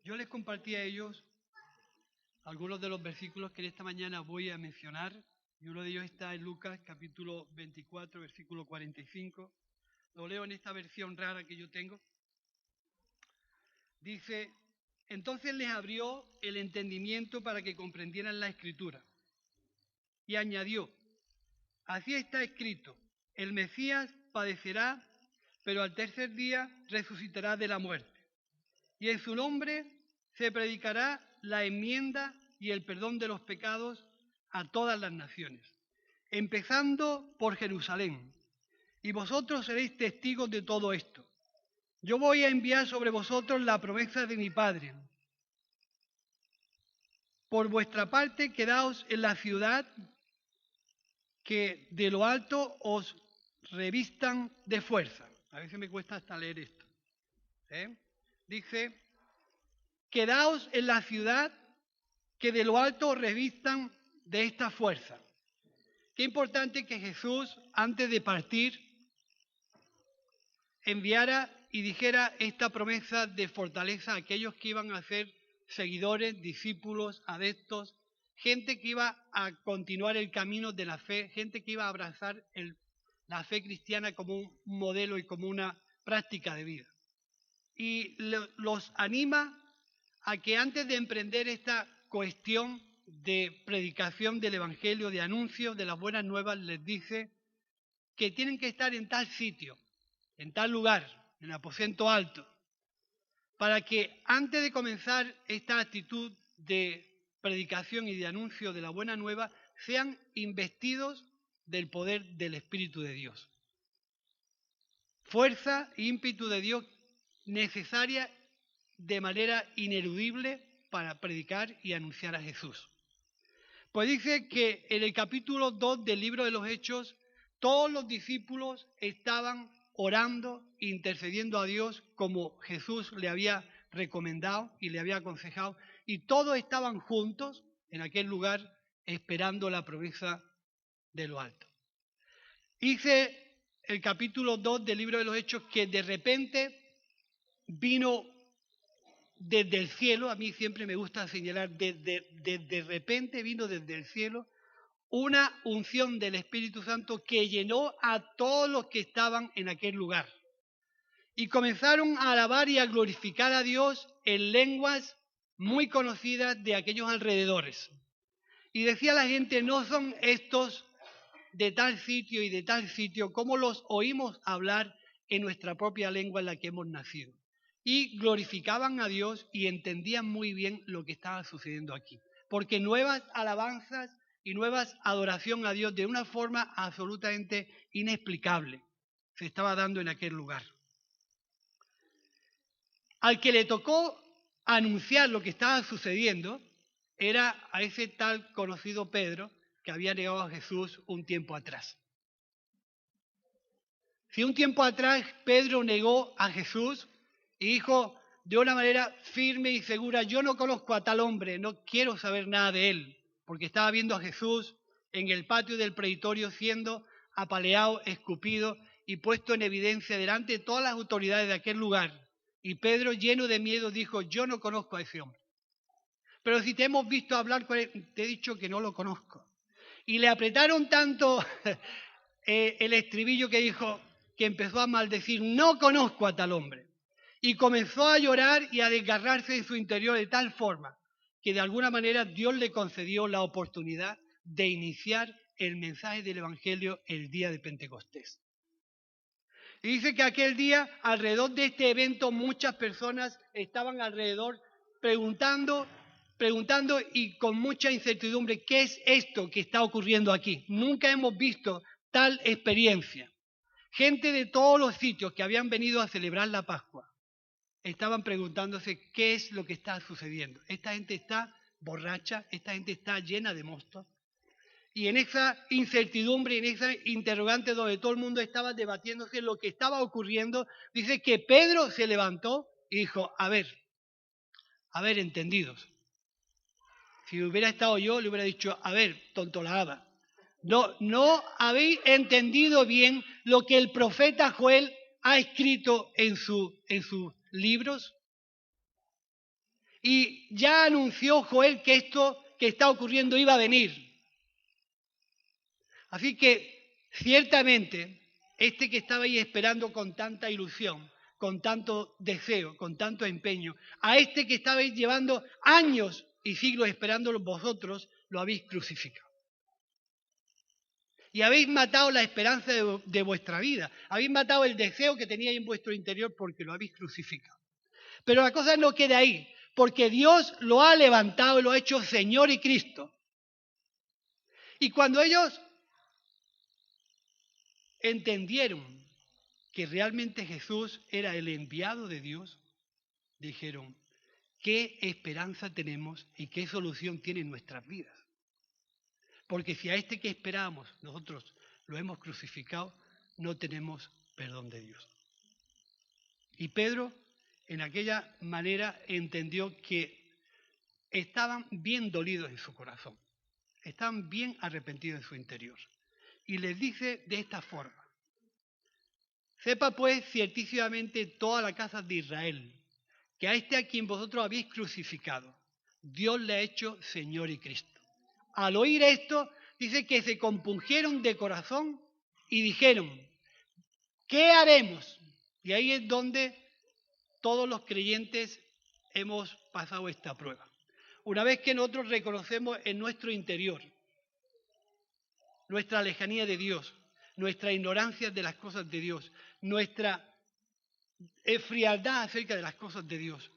Yo les compartí a ellos algunos de los versículos que esta mañana voy a mencionar, y uno de ellos está en Lucas capítulo 24, versículo 45. Lo leo en esta versión rara que yo tengo. Dice: entonces les abrió el entendimiento para que comprendieran la Escritura. Y añadió: así está escrito, el Mesías padecerá, pero al tercer día resucitará de la muerte. Y en su nombre se predicará la enmienda y el perdón de los pecados a todas las naciones, empezando por Jerusalén. Y vosotros seréis testigos de todo esto. Yo voy a enviar sobre vosotros la promesa de mi Padre. Por vuestra parte, quedaos en la ciudad, que de lo alto os revistan de fuerza. A veces me cuesta hasta leer esto. Dice: quedaos en la ciudad, que de lo alto os revistan de esta fuerza. Qué importante que Jesús, antes de partir, enviara y dijera esta promesa de fortaleza a aquellos que iban a ser seguidores, discípulos, adeptos, gente que iba a continuar el camino de la fe, gente que iba a abrazar la fe cristiana como un modelo y como una práctica de vida. Y los anima a que antes de emprender esta cuestión de predicación del Evangelio, de anuncio de las buenas nuevas, les dice que tienen que estar en tal sitio, en tal lugar, en el aposento alto, para que antes de comenzar esta actitud de predicación y de anuncio de la buena nueva, sean investidos del poder del Espíritu de Dios. Fuerza e ímpetu de Dios necesaria de manera ineludible para predicar y anunciar a Jesús. Pues dice que en el capítulo 2 del libro de los Hechos, todos los discípulos estaban orando, intercediendo a Dios como Jesús le había recomendado y le había aconsejado, y todos estaban juntos en aquel lugar esperando la promesa de lo alto. Dice el capítulo 2 del libro de los Hechos que de repente vino desde el cielo, a mí siempre me gusta señalar, de repente vino desde el cielo una unción del Espíritu Santo que llenó a todos los que estaban en aquel lugar. Y comenzaron a alabar y a glorificar a Dios en lenguas muy conocidas de aquellos alrededores. Y decía la gente: no son estos de tal sitio y de tal sitio, como los oímos hablar en nuestra propia lengua en la que hemos nacido. Y glorificaban a Dios y entendían muy bien lo que estaba sucediendo aquí. Porque nuevas alabanzas y nuevas adoración a Dios de una forma absolutamente inexplicable se estaba dando en aquel lugar. Al que le tocó anunciar lo que estaba sucediendo era a ese tal conocido Pedro, que había negado a Jesús un tiempo atrás. Si un tiempo atrás Pedro negó a Jesús y dijo de una manera firme y segura: yo no conozco a tal hombre, no quiero saber nada de él, porque estaba viendo a Jesús en el patio del pretorio siendo apaleado, escupido y puesto en evidencia delante de todas las autoridades de aquel lugar. Y Pedro, lleno de miedo, dijo: yo no conozco a ese hombre. Pero si te hemos visto hablar con él, te he dicho que no lo conozco. Y le apretaron tanto el estribillo que dijo, que empezó a maldecir: no conozco a tal hombre. Y comenzó a llorar y a desgarrarse de su interior de tal forma que de alguna manera Dios le concedió la oportunidad de iniciar el mensaje del Evangelio el día de Pentecostés. Y dice que aquel día, alrededor de este evento, muchas personas estaban alrededor preguntando y con mucha incertidumbre: ¿qué es esto que está ocurriendo aquí? Nunca hemos visto tal experiencia. Gente de todos los sitios que habían venido a celebrar la Pascua estaban preguntándose qué es lo que está sucediendo. Esta gente está borracha, esta gente está llena de mostos. Y en esa incertidumbre, en esa interrogante donde todo el mundo estaba debatiéndose lo que estaba ocurriendo, dice que Pedro se levantó y dijo: a ver, entendidos. Si hubiera estado yo, le hubiera dicho: a ver, tontolada. No habéis entendido bien lo que el profeta Joel ha escrito en sus libros. Y ya anunció Joel que esto que está ocurriendo iba a venir. Así que, ciertamente, este que estabais esperando con tanta ilusión, con tanto deseo, con tanto empeño, a este que estabais llevando años y siglos esperándolo vosotros, lo habéis crucificado. Y habéis matado la esperanza de vuestra vida, habéis matado el deseo que teníais en vuestro interior porque lo habéis crucificado. Pero la cosa no queda ahí, porque Dios lo ha levantado y lo ha hecho Señor y Cristo. Y cuando ellos entendieron que realmente Jesús era el enviado de Dios, dijeron, ¿qué esperanza tenemos y qué solución tienen nuestras vidas? Porque si a este que esperábamos nosotros lo hemos crucificado, no tenemos perdón de Dios. Y Pedro, en aquella manera, entendió que estaban bien dolidos en su corazón, estaban bien arrepentidos en su interior. Y les dice de esta forma: sepa pues ciertísimamente toda la casa de Israel, que a este a quien vosotros habéis crucificado, Dios le ha hecho Señor y Cristo. Al oír esto, dice que se compungieron de corazón y dijeron, ¿qué haremos? Y ahí es donde todos los creyentes hemos pasado esta prueba. Una vez que nosotros reconocemos en nuestro interior nuestra lejanía de Dios, nuestra ignorancia de las cosas de Dios, nuestra frialdad acerca de las cosas de Dios,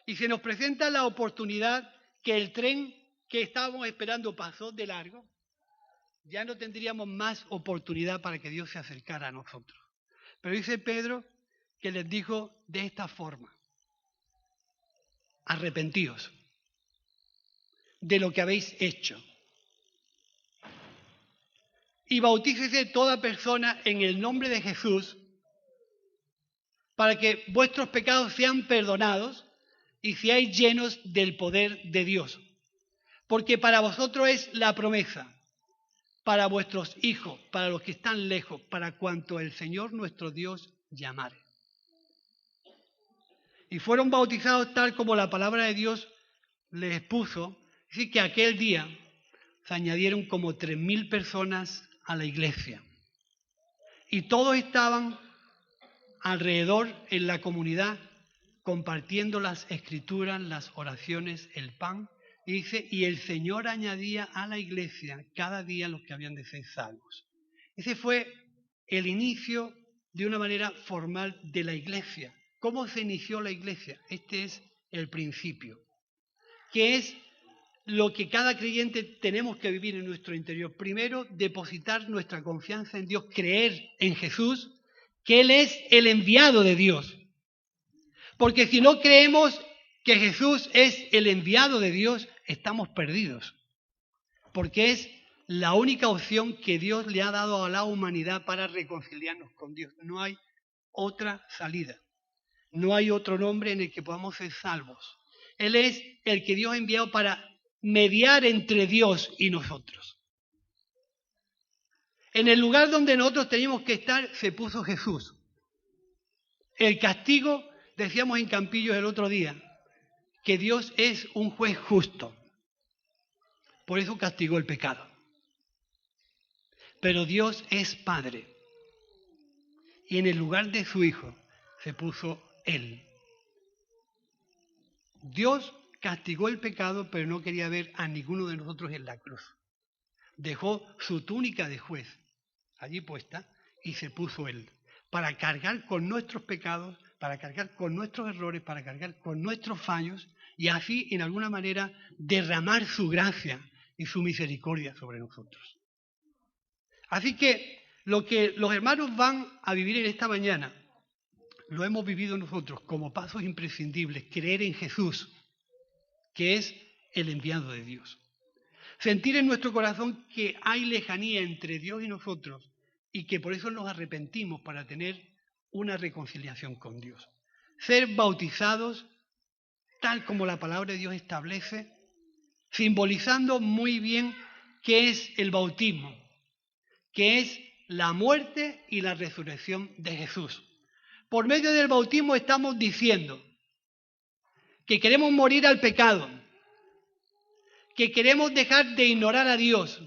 y se nos presenta la oportunidad que el tren que estábamos esperando pasó de largo, ya no tendríamos más oportunidad para que Dios se acercara a nosotros. Pero dice Pedro que les dijo de esta forma: arrepentíos de lo que habéis hecho y bautícese toda persona en el nombre de Jesús para que vuestros pecados sean perdonados y seáis llenos del poder de Dios. Porque para vosotros es la promesa, para vuestros hijos, para los que están lejos, para cuanto el Señor nuestro Dios llamare. Y fueron bautizados tal como la palabra de Dios les expuso. Así que aquel día se añadieron como 3.000 personas a la iglesia. Y todos estaban alrededor en la comunidad compartiendo las escrituras, las oraciones, el pan. Y dice, y el Señor añadía a la iglesia cada día los que habían de ser salvos. Ese fue el inicio de una manera formal de la iglesia. ¿Cómo se inició la iglesia? Este es el principio, que es lo que cada creyente tenemos que vivir en nuestro interior. Primero, depositar nuestra confianza en Dios, creer en Jesús, que Él es el enviado de Dios. Porque si no creemos que Jesús es el enviado de Dios, estamos perdidos. Porque es la única opción que Dios le ha dado a la humanidad para reconciliarnos con Dios. No hay otra salida. No hay otro nombre en el que podamos ser salvos. Él es el que Dios ha enviado para mediar entre Dios y nosotros. En el lugar donde nosotros teníamos que estar, se puso Jesús. El castigo, decíamos en Campillos el otro día, que Dios es un juez justo. Por eso castigó el pecado. Pero Dios es Padre. Y en el lugar de su Hijo se puso Él. Dios castigó el pecado, pero no quería ver a ninguno de nosotros en la cruz. Dejó su túnica de juez allí puesta y se puso Él para cargar con nuestros pecados, para cargar con nuestros errores, para cargar con nuestros fallos y así, en alguna manera, derramar su gracia y su misericordia sobre nosotros. Así que lo que los hermanos van a vivir en esta mañana, lo hemos vivido nosotros como pasos imprescindibles, creer en Jesús, que es el enviado de Dios. Sentir en nuestro corazón que hay lejanía entre Dios y nosotros y que por eso nos arrepentimos para tener una reconciliación con Dios. Ser bautizados tal como la palabra de Dios establece, simbolizando muy bien qué es el bautismo, que es la muerte y la resurrección de Jesús. Por medio del bautismo estamos diciendo que queremos morir al pecado, que queremos dejar de ignorar a Dios,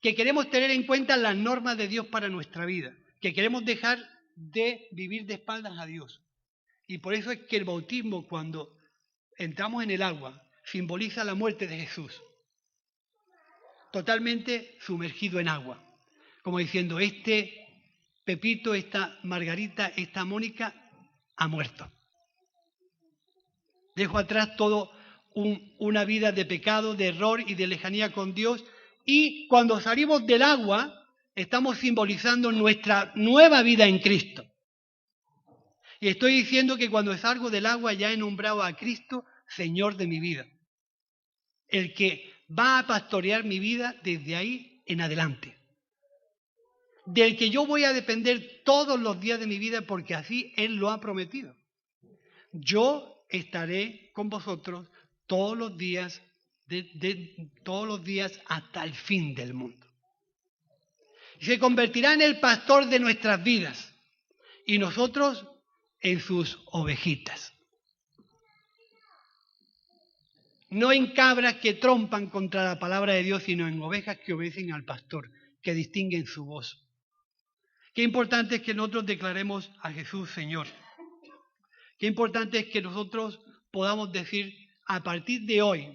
que queremos tener en cuenta las normas de Dios para nuestra vida, que queremos dejar de vivir de espaldas a Dios. Y por eso es que el bautismo, cuando entramos en el agua, simboliza la muerte de Jesús, totalmente sumergido en agua, como diciendo, este Pepito, esta Margarita, esta Mónica ha muerto. Dejo atrás todo una vida de pecado, de error y de lejanía con Dios, y cuando salimos del agua estamos simbolizando nuestra nueva vida en Cristo. Y estoy diciendo que cuando salgo del agua ya he nombrado a Cristo Señor de mi vida, el que va a pastorear mi vida desde ahí en adelante, del que yo voy a depender todos los días de mi vida porque así Él lo ha prometido. Yo estaré con vosotros todos los días, todos los días hasta el fin del mundo. Y se convertirá en el pastor de nuestras vidas y nosotros en sus ovejitas. No en cabras que trompan contra la palabra de Dios, sino en ovejas que obedecen al pastor, que distinguen su voz. Qué importante es que nosotros declaremos a Jesús Señor. Qué importante es que nosotros podamos decir, a partir de hoy,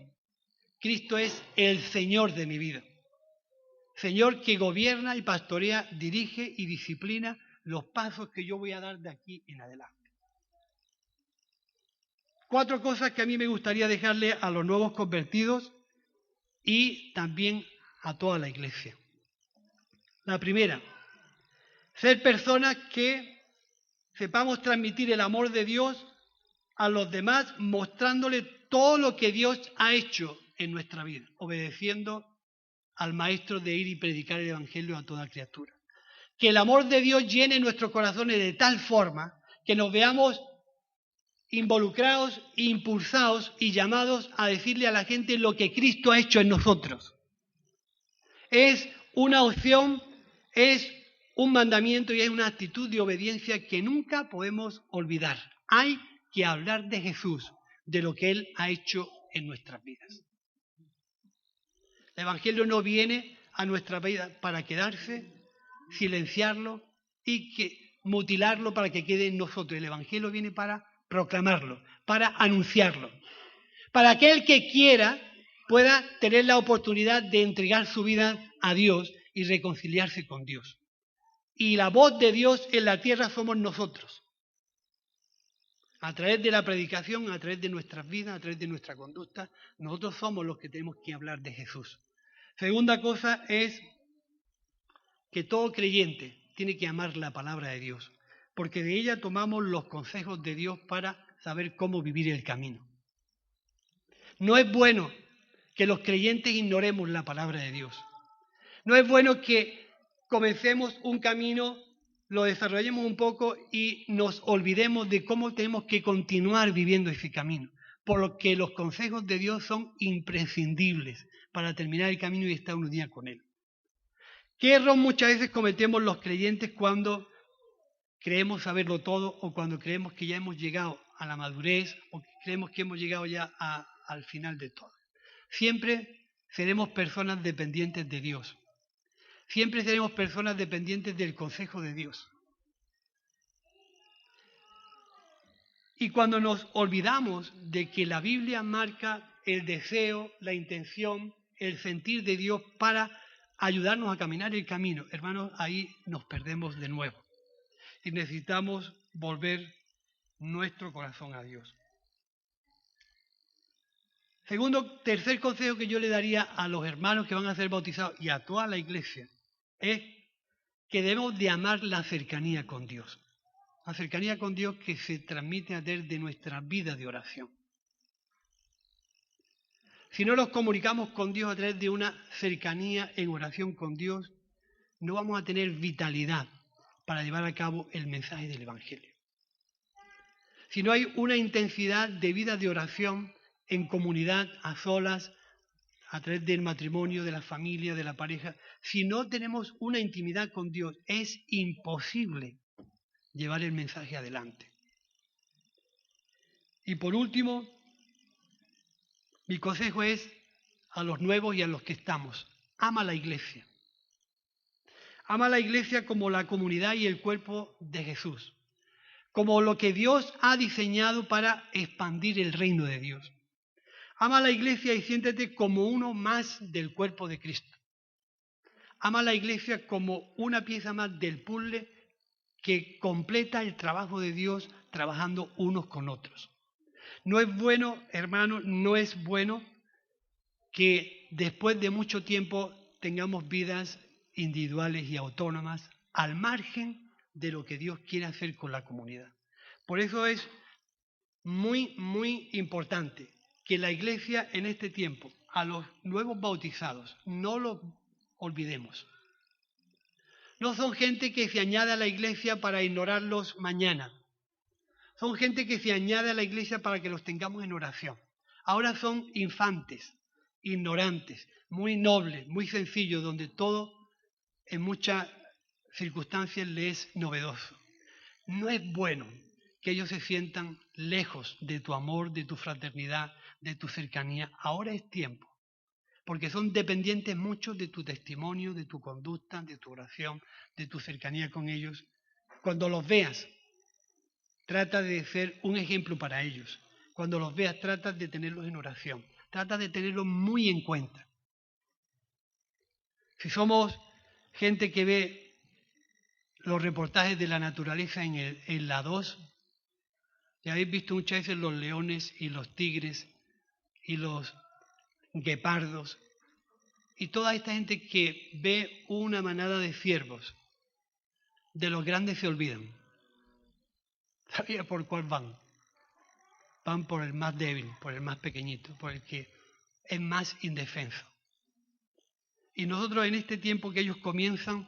Cristo es el Señor de mi vida. Señor que gobierna y pastorea, dirige y disciplina los pasos que yo voy a dar de aquí en adelante. 4 cosas que a mí me gustaría dejarle a los nuevos convertidos y también a toda la iglesia. La primera, ser personas que sepamos transmitir el amor de Dios a los demás, mostrándole todo lo que Dios ha hecho en nuestra vida, obedeciendo al Maestro de ir y predicar el Evangelio a toda criatura. Que el amor de Dios llene nuestros corazones de tal forma que nos veamos involucrados, impulsados y llamados a decirle a la gente lo que Cristo ha hecho en nosotros. Es una opción, es un mandamiento y es una actitud de obediencia que nunca podemos olvidar. Hay que hablar de Jesús, de lo que Él ha hecho en nuestras vidas. El Evangelio no viene a nuestra vida para quedarse, silenciarlo y mutilarlo para que quede en nosotros. El Evangelio viene para proclamarlo, para anunciarlo, para que el que quiera pueda tener la oportunidad de entregar su vida a Dios y reconciliarse con Dios. Y la voz de Dios en la tierra somos nosotros. A través de la predicación, a través de nuestras vidas, a través de nuestra conducta, nosotros somos los que tenemos que hablar de Jesús. Segunda cosa es que todo creyente tiene que amar la palabra de Dios, porque de ella tomamos los consejos de Dios para saber cómo vivir el camino. No es bueno que los creyentes ignoremos la palabra de Dios. No es bueno que comencemos un camino, lo desarrollemos un poco y nos olvidemos de cómo tenemos que continuar viviendo ese camino, por lo que los consejos de Dios son imprescindibles para terminar el camino y estar un día con Él. ¿Qué error muchas veces cometemos los creyentes cuando creemos saberlo todo o cuando creemos que ya hemos llegado a la madurez o creemos que hemos llegado ya al final de todo? Siempre seremos personas dependientes de Dios. Siempre seremos personas dependientes del consejo de Dios. Y cuando nos olvidamos de que la Biblia marca el deseo, la intención, el sentir de Dios para ayudarnos a caminar el camino, hermanos, ahí nos perdemos de nuevo. Y necesitamos volver nuestro corazón a Dios. Tercer consejo que yo le daría a los hermanos que van a ser bautizados y a toda la iglesia es que debemos de amar la cercanía con Dios. La cercanía con Dios que se transmite a través de nuestra vida de oración. Si no nos comunicamos con Dios a través de una cercanía en oración con Dios, no vamos a tener vitalidad para llevar a cabo el mensaje del Evangelio. Si no hay una intensidad de vida de oración en comunidad, a solas, a través del matrimonio, de la familia, de la pareja, si no tenemos una intimidad con Dios, es imposible llevar el mensaje adelante. Y por último, Mi consejo es a los nuevos y a los que estamos: ama la iglesia. Ama la iglesia como la comunidad y el cuerpo de Jesús, como lo que Dios ha diseñado para expandir el reino de Dios. Ama la iglesia y siéntete como uno más del cuerpo de Cristo. Ama la iglesia como una pieza más del puzzle que completa el trabajo de Dios trabajando unos con otros. No es bueno, hermano, no es bueno que después de mucho tiempo tengamos vidas individuales y autónomas al margen de lo que Dios quiere hacer con la comunidad. Por eso es muy, muy importante que la iglesia en este tiempo, a los nuevos bautizados, no lo olvidemos. No son gente que se añade a la iglesia para ignorarlos mañana. Son gente que se añade a la iglesia para que los tengamos en oración. Ahora son infantes, ignorantes, muy nobles, muy sencillos, donde todo en muchas circunstancias les es novedoso. No es bueno que ellos se sientan lejos de tu amor, de tu fraternidad, de tu cercanía. Ahora es tiempo, porque son dependientes muchos de tu testimonio, de tu conducta, de tu oración, de tu cercanía con ellos. Cuando los veas, trata de ser un ejemplo para ellos. Cuando los veas, trata de tenerlos en oración. Trata de tenerlos muy en cuenta. Si somos gente que ve los reportajes de la naturaleza en la 2, ya habéis visto muchas veces los leones y los tigres y los guepardos y toda esta gente que ve una manada de ciervos. De los grandes se olvidan. ¿Sabía por cuál van? Van por el más débil, por el más pequeñito, por el que es más indefenso. Y nosotros en este tiempo que ellos comienzan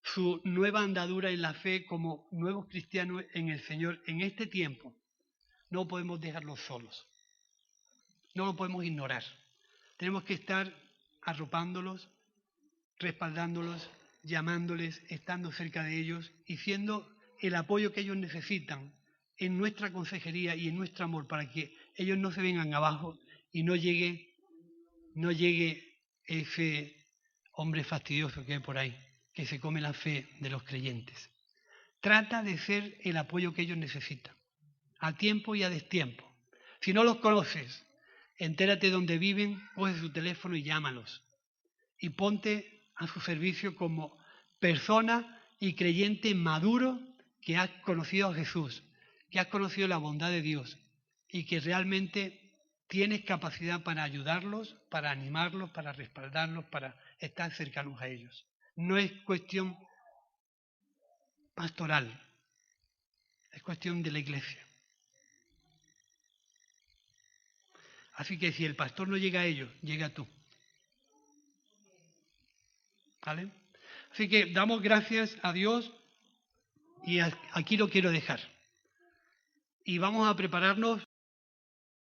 su nueva andadura en la fe como nuevos cristianos en el Señor, en este tiempo no podemos dejarlos solos. No lo podemos ignorar. Tenemos que estar arropándolos, respaldándolos, llamándoles, estando cerca de ellos y siendo el apoyo que ellos necesitan en nuestra consejería y en nuestro amor para que ellos no se vengan abajo y no llegue ese hombre fastidioso que hay por ahí, que se come la fe de los creyentes. Trata de ser el apoyo que ellos necesitan, a tiempo y a destiempo. Si no los conoces, entérate dónde viven, coge su teléfono y llámalos. Y ponte a su servicio como persona y creyente maduro que has conocido a Jesús, que has conocido la bondad de Dios y que realmente tienes capacidad para ayudarlos, para animarlos, para respaldarlos, para estar cercanos a ellos. No es cuestión pastoral, es cuestión de la iglesia. Así que si el pastor no llega a ellos, llega tú. ¿Vale? Así que damos gracias a Dios y aquí lo quiero dejar. Y vamos a prepararnos